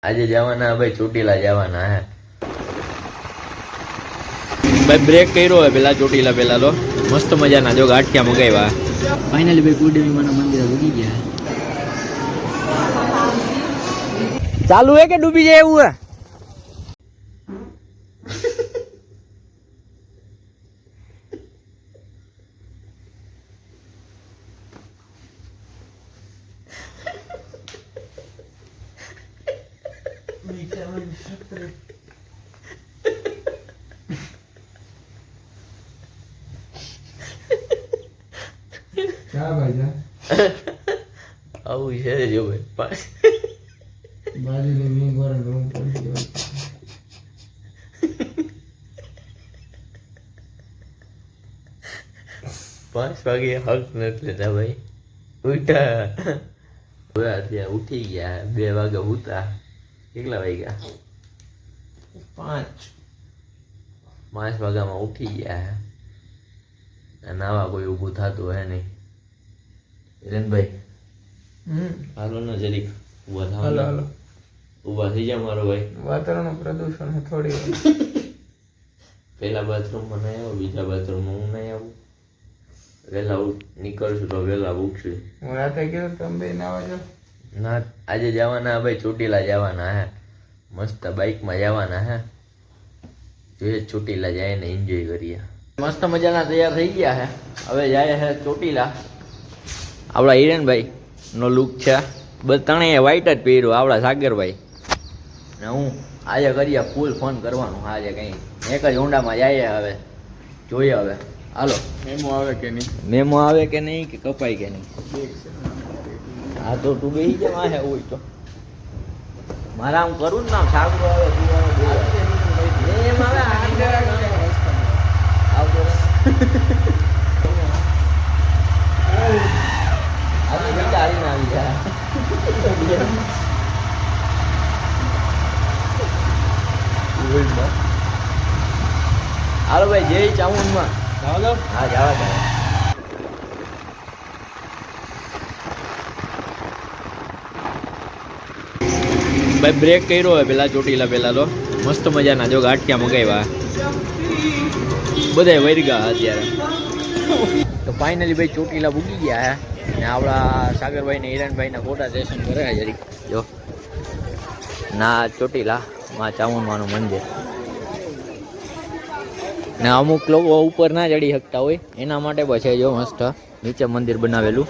આજે જવાના ભાઈ ચોટીલા જવાના હે ભાઈ બ્રેક કર્યો હોય પેલા ચોટીલા પેલા તો મસ્ત મજાના જો ગાંઠિયા મગાવ્યા ફાઇનલી ભાઈ કુળદેવી માના મંદિરે ઉગી ગયા ચાલુ હે કે ડૂબી જાય એવું હે क्या भाई जा આવું છે જો ભાઈ बाजी ने मी गोर रूम पड़ी गयो 5 વાગે હક નથી લેતા ભાઈ ઉઠા હવે અત્યારે ઉઠી ગયા 2 વાગે ઉઠા કેટલા વાગ્યા 5 વાગ્યામાં ઉઠી ગયા નાવા કોઈ ઊભું થતું હે નહીં હિરેનભાઈ હાલો ને જરીક ઊભા થાવ हेलो हेलो ઊભા થઈ જા મારો ભાઈ वातावरण प्रदूषण है थोड़ी પહેલા બાથરૂમમાં નહીં આવો બીજા બાથરૂમમાં હું નહીં આવું વહેલા નીકળશું તો વહેલા ઉઠશું હું રાતે કીધું તમે બે ના આવજો ના આજે જવાના ભાઈ ચોટીલા જવાના હે મસ્ત બાઇકમાં જવાના હે જોઈએ ચોટીલા જાય ને એન્જોય કરીએ મસ્ત મજાના તૈયાર થઈ ગયા હે હવે જાય હે ચોટીલા આપણા હિરેનભાઈ નો લુક છે બસ ત્રણેય વ્હાઈટ જ પહેર્યું આપણા સાગરભાઈ ને હું આજે કરીએ ફૂલ ફોન કરવાનું આજે કંઈ એક જ ઊંડામાં જઈએ હવે જોઈએ હવે હાલો मेमो आवे के नहीं મેમો આવે કે નહીં કે કપાય કે નહીં હા તો તું બેસી જા વાહે હોય તો મારા હું કરું ને નામ સાગરો આવે તું આવે બે આવે. મેમ આવે આવતો રહે. આવી બીજા હારીને આવી જા હાલો ભાઈ જય ચામુંડમાં હા જવા દે ભાઈ બ્રેક કર્યો હોય પેલા ચોટીલા પેલા તો મસ્ત મજાના જો ગાંઠિયા મગાવ્યા બધાય વરગા અત્યારે તો ફાઇનલી ભાઈ ચોટીલા પૂગી ગયા હે ને આપણા સાગરભાઈ ને હિરણભાઈ ફોટા સેશન કરે છે જરીક જો ના ચોટીલા માં ચામુંડમાનું મંદિર ને અમુક લોકો ઉપર ના ચડી શકતા હોય એના માટે પછી જો મસ્ત નીચે મંદિર બનાવેલું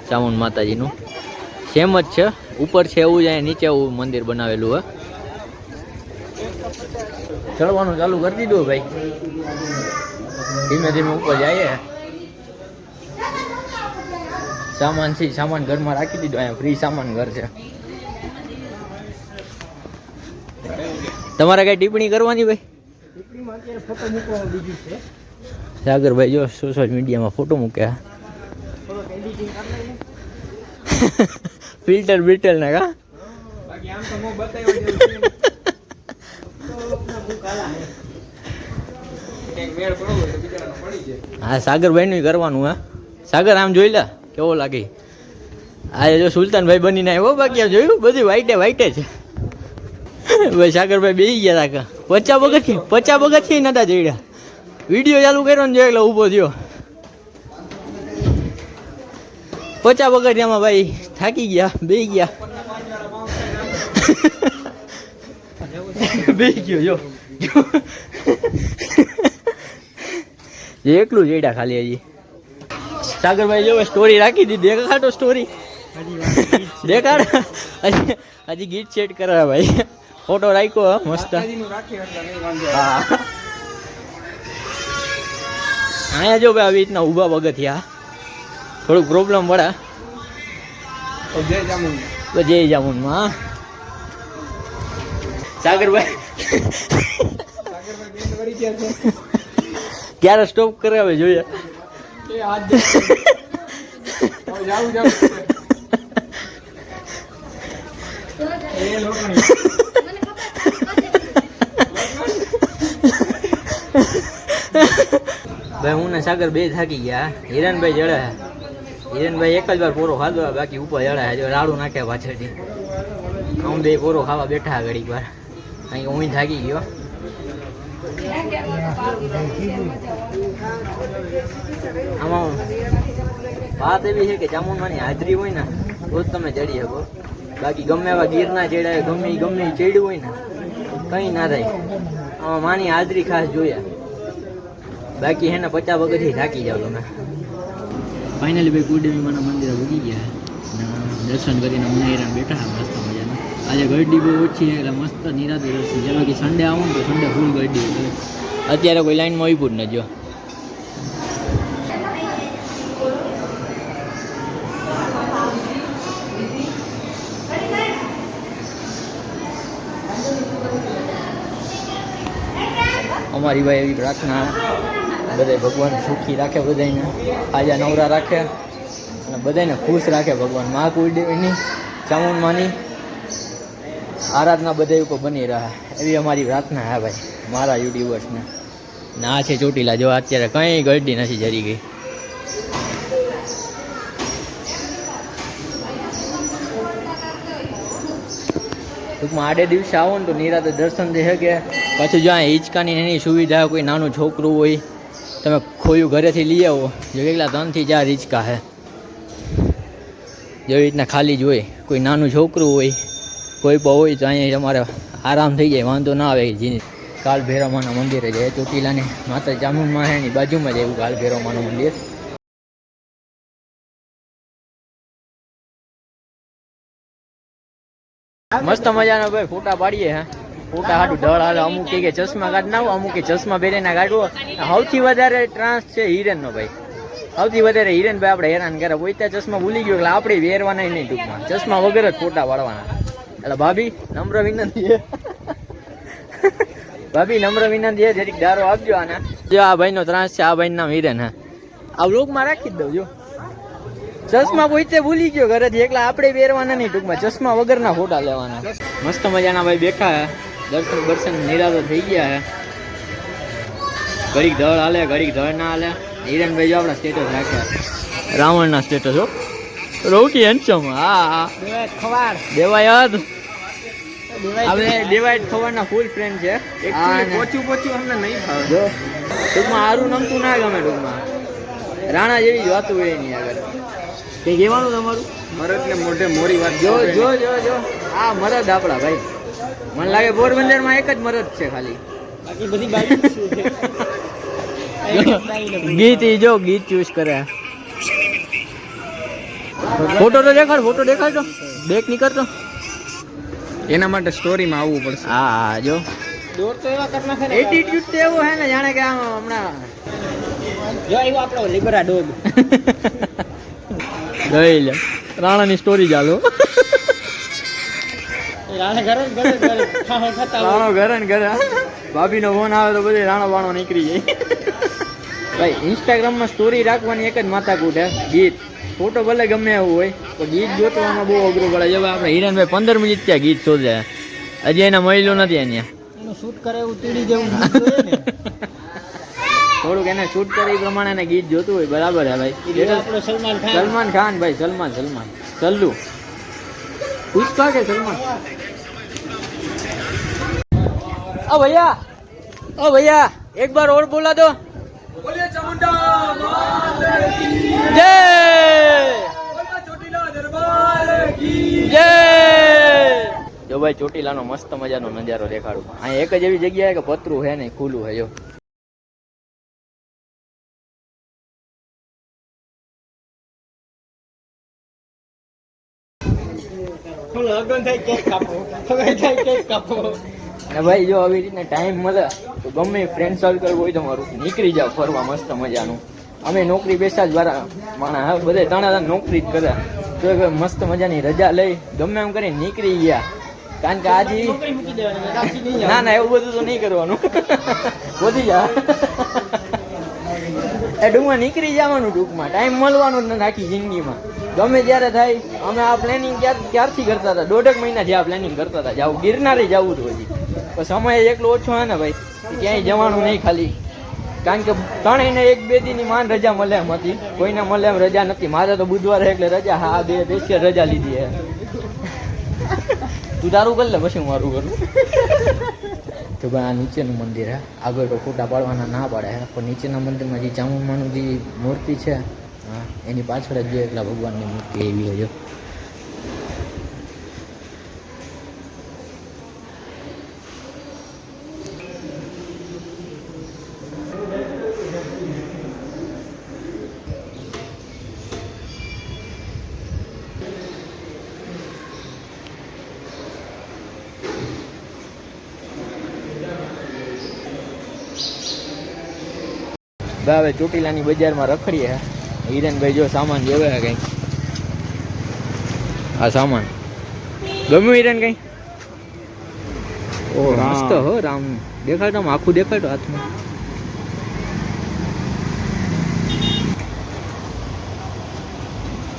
ચામુંડ માતાજીનું સેમ જ છે ઉપર છે એવું જાય નીચે એવું મંદિર બનાવેલું હે ચડવાનું ચાલુ કરી દીધું ભાઈ ધીમે ધીમે ઉપર જઈએ સામાન ઘરમાં રાખી દીધો અહીંયા ફ્રી સામાન ઘર છે તમારે કઈ ટિપ્પણી કરવાની ભાઈ સાગરભાઈ જો સોશિયલ મીડિયામાં ફોટો મૂક્યા ફિલ્ટર બિલ્ટર ના કા હા સાગરભાઈ નું કરવાનું હા સાગર આમ જોઈ લે કેવો લાગે આજે જો સુલતાનભાઈ બનીને આવ્યો બાકી જોયું બધી વાઈટે છે ભાઈ સાગરભાઈ બેસી ગયા હતા 50 પગથિયે નતા જડ્યા વિડીયો ચાલુ કર્યો ને જો એટલે ઊભો થયો 50 પગથિયામાં ભાઈ થાકી ગયા બેસી ગયો જો એકલું જડ્યા ખાલી હજી સાગરભાઈ જો સ્ટોરી રાખી દીધી દેખાડો સ્ટોરી દેખાડ હજી ગીત સેટ કરાવે ભાઈ ફોટો રાખ્યો મસ્ત હા અહીંયા જો ભાઈ આવી રીતના ઊભા પગથિયા થોડુંક પ્રોબ્લેમ પડે જય જામુનમાં સાગરભાઈ ક્યારે સ્ટોપ કરાવે જોઈએ ભાઈ હું ને સાગર બે થાકી ગયા હિરણભાઈ જડે હિરણભાઈ એક જ વાર પૂરો ખાધો બાકી ઉપર જડે રાડું નાખ્યા પાછળથી હું બે પૂરો ખાવા બેઠા ઘડીક વાર કારણ કે હું થાકી ગયો. આમાં વાત એવી છે કે ચામુંડમાની હાજરી હોય ને તો જ તમે ચડી શકો. બાકી ગમે એવા ગીરના ચડ્યા ગમે ચડ્યું હોય ને કંઈ ના થાય. આમાં માની હાજરી ખાસ જોયા. બાકી હે ને 50 પગથિયે થાકી જાવ તમે. ફાઇનલી ભાઈ કુળદેવીમાના મંદિરે ઉગી ગયા દર્શન કરીને મુનાઈરામ બેઠા મસ્ત મજાના. આજે ગરદી બહુ ઓછી છે એટલે મસ્ત નિરાતે દર્શન. જેમાં કે સન્ડે આવું ને તો સન્ડે ફૂલ ગરદી હોય. અત્યારે કોઈ લાઈનમાં ઉભું જ ન જો. અમારી ભાઈ એવી પ્રાર્થના બધે ભગવાન સુખી રાખે, બધાને આજે નવરા રાખે અને બધાને ખુશ રાખે ભગવાન. મા કુળદેવીની ચામુંડમાની આરાધના બધા ઉપર બની રહે એવી અમારી પ્રાર્થના હે ભાઈ મારા યુટ્યુબર્સને. ના છે ચોટીલા જો અત્યારે કંઈ ગરદી નથી જરી ગઈ. ટૂંકમાં આડે દિવસે આવો ને તો નિરાતે દર્શન થઈ શકે. પાછું જો આ હિંચકાની એની સુવિધા, કોઈ નાનું છોકરું હોય તમે ખોયું ઘરેથી લઈ આવો. જો કેટલા 3 થી 4 હિંચકા છે. જેવી રીતના ખાલી જ હોય. કોઈ નાનું છોકરું હોય કોઈ પણ હોય તો અહીંયા તમારે આરામ થઈ જાય, વાંધો ના આવે. જેની કાલ ભૈરવમાના મંદિરે જાય ચોટીલાની માતા ચામુંડમાં છે એની બાજુમાં જ એવું કાલ ભૈરવમાનું મંદિર. મસ્ત મજાના ભાઈ ફોટા પાડીએ. હે ફોટા હાટું ઢળ હાલે. અમુક કે ચશ્મા કાઢ ના આવો, અમુક કે ચશ્મા પહેરીને કાઢવો. સૌથી વધારે ટ્રાન્સ છે હિરેનનો ભાઈ. સૌથી વધારે હિરેનભાઈ આપણે હેરાન કરે. પોતા ચશ્મા ભૂલી ગયો એટલે આપણે વેરવાના નહીં. ટૂંકમાં ચશ્મા વગર જ ફોટા પાડવાના. એટલે ભાભી નમ્ર વિનંતી છે ભાભી નમ્ર વિનંતી છે જરીક દારો આપજો આના. જો આ ભાઈનો ત્રાસ છે. આ ભાઈનું નામ હિરેન. હે આ વ્લોગમાં રાખી જ દઉં. જો ચશ્મા પોતે ભૂલી ગયો ઘરેથી એકલા આપણે પહેરવાના નહીં. ટૂંકમાં ચશ્મા વગરના ફોટા લેવાના. મસ્ત મજાના ભાઈ બેઠા હે. દર્શન નિરાતો થઈ ગયા હે. ઘડીક ધળ હાલે ઘડીક ધળ ના હાલે. હિરેનભાઈ જો આપણા સ્ટેટસ રાખ્યા રાવણના સ્ટેટસ. હો રોકી હેન્ડસમ. હા દેવાયત આપણે દેવાયત ખવાના ફૂલ ફ્રેન્ડ છે. પોચું અમને નહીં ભાવે. જો ટૂંકમાં સારું નમતું ના ગમે. ટૂંકમાં રાણા જેવી જ વાતું હોય એની આગળ. કઈ કહેવાનું તમારું? મરદ ને મોઢે મોરી વાત. જો જો જો જો આ મરદ આપણા ભાઈ. મને લાગે પોરબંદરમાં એક જ મરદ છે ખાલી. બાકી બધી બાજુ ગીત જો ગીત ચૂઝ કરે. ફોટો તો દેખાડ તો બેક નીકળતો. એના માટે સ્ટોરીમાં આવવું પડશે. હા જો દોર તો એવા કરના છે. એટીટ્યુડ તો એવો હે ને જાણે કે આમ હમણાં જો આવ્યો આપણો લિબરા ડોગ. ગઈ લે રાણાની સ્ટોરી ચાલો. રાણો ઘરે ને ઘરે. ભાભીનો ફોન આવે તો બધે રાણો બાણો નીકળી જાય. ભાઈ ઇન્સ્ટાગ્રામમાં સ્ટોરી રાખવાની એક જ માથાકૂટ હે. ગીત ફોટો ભલે ગમે એવું હોય તો ગીત જોતવામાં બહુ અઘરું પડે. જો આપણે હિરેનભાઈ 15 મિનિટ ત્યાં ગીત શોધે. હજી એને મળ્યું નથી. અહીંયા શૂટ કરે એવું તીડી જેવું થોડુંક એને શૂટ કરે એ પ્રમાણે ગીત જોતું હોય. બરાબર હે ભાઈ. સલમાન ખાન ભાઈ. સલમાન સલ્લુ પુષ્પા કે સલમાન. ઓ ભૈયા એક બાર और बोला दो. बोलिए चामुंडा जय. ચોટીલા દરબાર કી જય. જો ભાઈ ચોટીલાનો મસ્ત મજાનો નજારો દેખાડું. અહીં એક જ એવી જગ્યા કે પતરું છે ને ખુલ્લું છે. જો અને ભાઈ જો આવી રીતના ટાઈમ મળે તો ગમે ફ્રેન્ડ સર્કલ હોય તમારું નીકળી જાવ ફરવા મસ્ત મજાનું. અમે નોકરી પેશા જ વાળા માણા હવે બધે ત્રણે નોકરી જ કરે તો મસ્ત મજાની રજા લઈ ગમે એમ કરીને નીકળી ગયા. કારણ કે આજે ના એવું બધું તો નહીં કરવાનું. વધી જા એ ટૂંકમાં નીકળી જવાનું. ટૂંકમાં ટાઈમ મળવાનો જ નથી આખી જિંદગીમાં. ગમે ત્યારે થાય. અમે આ પ્લાનિંગ ક્યારથી કરતા હતા? 1.5 મહિનાથી આ પ્લાનિંગ કરતા હતા. જાવ ગિરનારે જવું હતું હજી પણ સમય એકલો ઓછો હે ને ભાઈ. ક્યાંય જવાનું નહીં ખાલી. કારણ કે 3 ને 1-2 દીની માન રજા મળે એમ હતી. કોઈને મળે એમ રજા નથી. મારે તો બુધવારે એટલે રજા. હા 2 સ્પેશિયલ રજા લીધી હે. તું તારું કર લે પછી હું મારું કરું. તો ભાઈ આ નીચેનું મંદિર હે. આગળ તો ફોટા પાડવાના ના પાડે હે, પણ નીચેના મંદિરમાં જે ચામુંડમાનું જે મૂર્તિ છે હા એની પાછળ જ જો એકલા ભગવાનની મૂર્તિ એવી હોય જો. હવે ચોટીલાની બજારમાં રખડીએ હે. હિરેનભાઈ જો સામાન જોવે હે કંઈક. આ સામાન ગમ્યું હિરેન કઈ? ઓ મસ્ત હો રામ. દેખાડતો આખું દેખાડતો હાથમાં.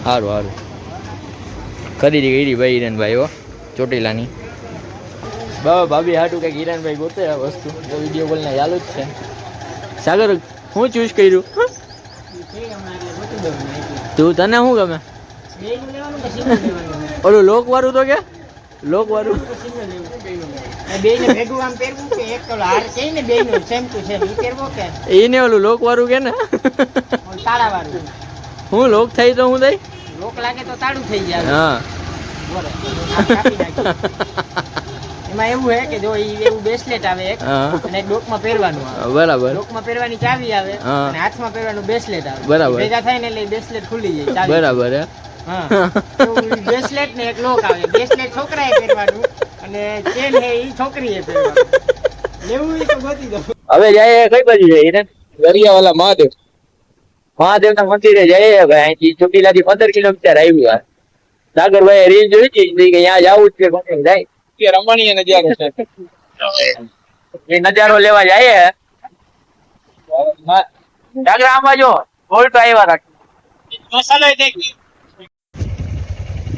સારું સારું ખરીદી કરી ભાઈ હિરેનભાઈ હો ચોટીલાની. બાબા ભાભી હાટું કંઈક હિરેનભાઈ ગોતે આ વસ્તુ વિડીયો કોલને ચાલુ જ છે. સાગર હું ચૂઝ કર્યું? તું તને શું ગમે? ઓલું લોક વાળું તો કે લોક વાળું એને ઓલું લોક વાળું કે ને હું લોક થઈ તો હું થઈ લોક લાગે તો તાળું થઈ જાય. હા એમાં એવું હે કે જો એવું બ્રેસલેટ આવે એક અને એક ડોકમાં પહેરવાનું આવે. બરાબર. ડોકમાં પહેરવાની ચાવી આવે અને હાથમાં પહેરવાનું બ્રેસલેટ આવે. બરાબર. ભેગા થાય ને એટલે બ્રેસલેટ ખુલી જાય ચાવી. બરાબર હે. હા બ્રેસલેટ ને એક લોક આવે. બ્રેસલેટ છોકરાએ પહેરવાનું અને ચેન હે ઈ છોકરીએ પહેરવાનું. લેવું ઈ તો ગોતી દો. હવે જાય કઈ બાજુ જાય હિરેન? દરિયાવાલા મહાદેવ. મહાદેવના મંદિરે જઈએ ભાઈ. અહીંથી ચોટીલાથી 15 કિલોમીટર આવ્યું. સાગરભાઈ રીલ જોઈ હતી કે અહીંયા જવું જ છે કોને જાય કે રમણીય નજારો છે. એ નજારો લેવા જાય. સાગર આમાં જો બોલ્ટ આવ્યા રાખ. મસાલો દેખ.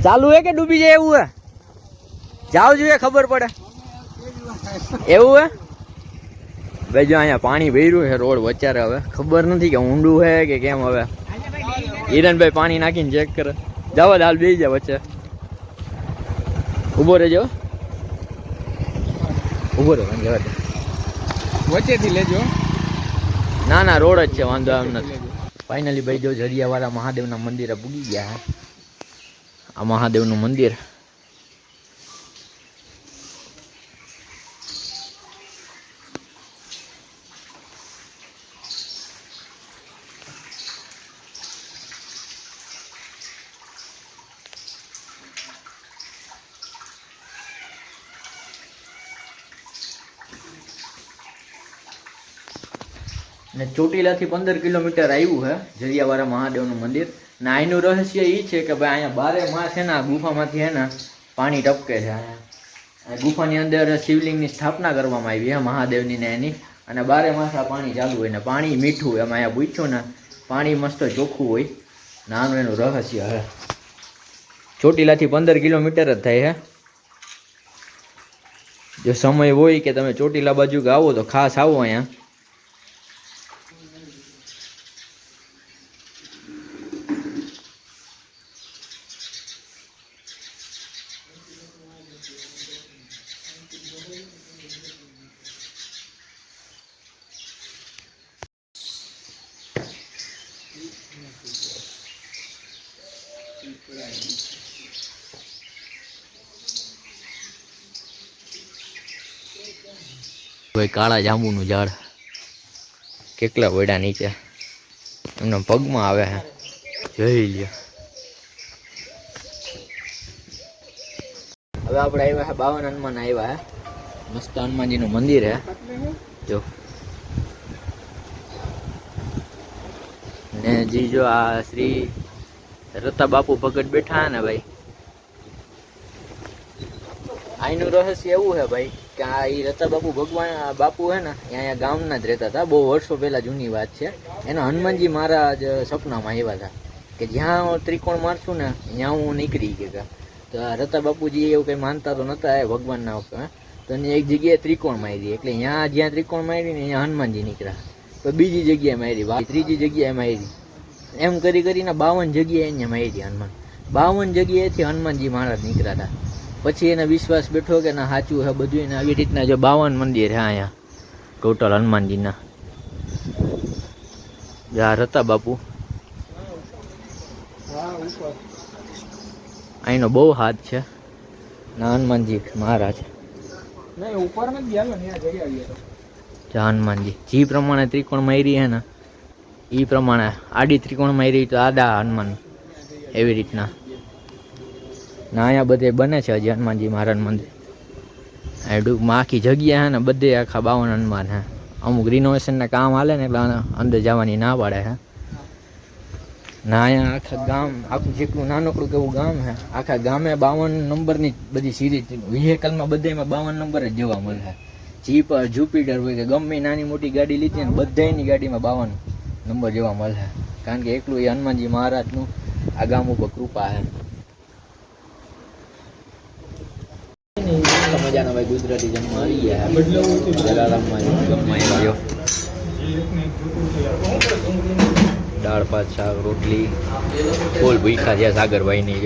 ચાલુ હે કે ડૂબી જાય એવું હે? જાવ જોઈએ ખબર પડે એવું હે ભાઈ. જો અહીંયા પાણી ભર્યું છે રોડ વચ્ચે. હવે ખબર નથી કે ઊંડું છે કે કેમ. હવે હિરણભાઈ પાણી નાખીને ચેક કરે. જવા હાલ બેસી જાય વચ્ચે. ઉભો રહેજો ઉભો રહો જવા દે. વચ્ચેથી લેજો. ના ના રોડ જ છે વાંધો એમ નથી. ફાઇનલી ભાઈ જો જરિયાવાળા મહાદેવના મંદિરે પૂગી ગયા. આ મહાદેવનું મંદિર. ને ચોટીલાથી 15 કિલોમીટર આવ્યું છે જરિયાવાળા મહાદેવનું મંદિર. ને અહીંનું રહસ્ય એ છે કે ભાઈ અહીંયા બારે માસ છે ને ગુફામાંથી છે ને પાણી ટપકે છે. અહીંયા ગુફાની અંદર શિવલિંગની સ્થાપના કરવામાં આવી છે મહાદેવની ને એની. અને બારે માસ આ પાણી ચાલુ હોય ને પાણી મીઠું. એમાં અહીંયા પૂછ્યું ને પાણી મસ્ત ચોખ્ખું હોય. નાનું એનું રહસ્ય છે. ચોટીલાથી 15 કિલોમીટર જ થાય છે. જો સમય હોય કે તમે ચોટીલા બાજુ આવો તો ખાસ આવો અહીંયા. ભાઈ કાળા જાંબુનું ઝાડ કેટલા વડા નીચે એમના પગમાં આવે છે. જોઈ લ્યો. હવે આપણે આવ્યા છે 52 હનુમાન આવ્યા છે. મસ્ત હનુમાનજીનું મંદિર છે જો. ને જી જો આ શ્રી રતા બાપુ ભગત બેઠા ને ભાઈ. આનું રહસ્ય એવું છે ભાઈ કે આ ઈ રતા બાપુ ભગવાન બાપુ હે ને અહીંયા ગામના જ રહેતા હતા. બહુ વર્ષો પહેલા જૂની વાત છે. એના હનુમાનજી મહારાજ સપનામાં આવ્યા હતા કે જ્યાં ત્રિકોણ મારશું ને ત્યાં હું નીકળી ગયા. તો આ રતા બાપુજી એવું કંઈ માનતા તો નતા એ ભગવાનના ઉપર. તો એક જગ્યાએ ત્રિકોણ મારી એટલે જ્યાં ત્રિકોણ મારી ને અહીંયા હનુમાનજી નીકળ્યા. તો બીજી જગ્યાએ મારી, ત્રીજી જગ્યાએ મારી, એમ કરીને 52 જગ્યાએ અહીંયા મારી હનુમાન. 52 જગ્યાએથી હનુમાનજી મહારાજ નીકળ્યા હતા. પછી એને વિશ્વાસ બેઠો કે ના સાચું છે બધું. એને આવી રીતના જો 52 મંદિર છે અહીંયા ટોટલ હનુમાનજીના. યાર હતા બાપુ અહીંનો બહુ હાથ છે ના હનુમાનજી મહારાજ. હનુમાનજી જે પ્રમાણે ત્રિકોણ મારી હે ને એ પ્રમાણે આડી ત્રિકોણ મારી તો આડા હનુમાન એવી રીતના ના અહીંયા બધે બને છે હજી હનુમાનજી મહારાજ મંદિર. આ ટૂંકમાં આખી જગ્યા હે ને બધે આખા 52 હનુમાન હે. અમુક રિનોવેશનના કામ હાલે ને એટલે અંદર જવાની ના પાડે હે. ના અહીંયા આખા ગામ આખું જેટલું નાનકડું કેવું ગામ હે આખા ગામે 52 નંબરની બધી સિરીઝ વ્હીકલમાં બધામાં 52 નંબર જ જોવા મળે. જીપ જુપિટર હોય કે ગમે નાની મોટી ગાડી લીધી ને બધાની ગાડીમાં 52 નંબર જોવા મળે. કારણ કે એકલું એ હનુમાનજી મહારાજનું આ ગામ ઉપર કૃપા છે. મજાના ભાઈ ગુજરાતી જમવા આવી ગયા જલારામમાં જમવા આવ્યો. દાળ ભાત શાક રોટલી ફૂલ ભૂખા છે સાગરભાઈ ની જો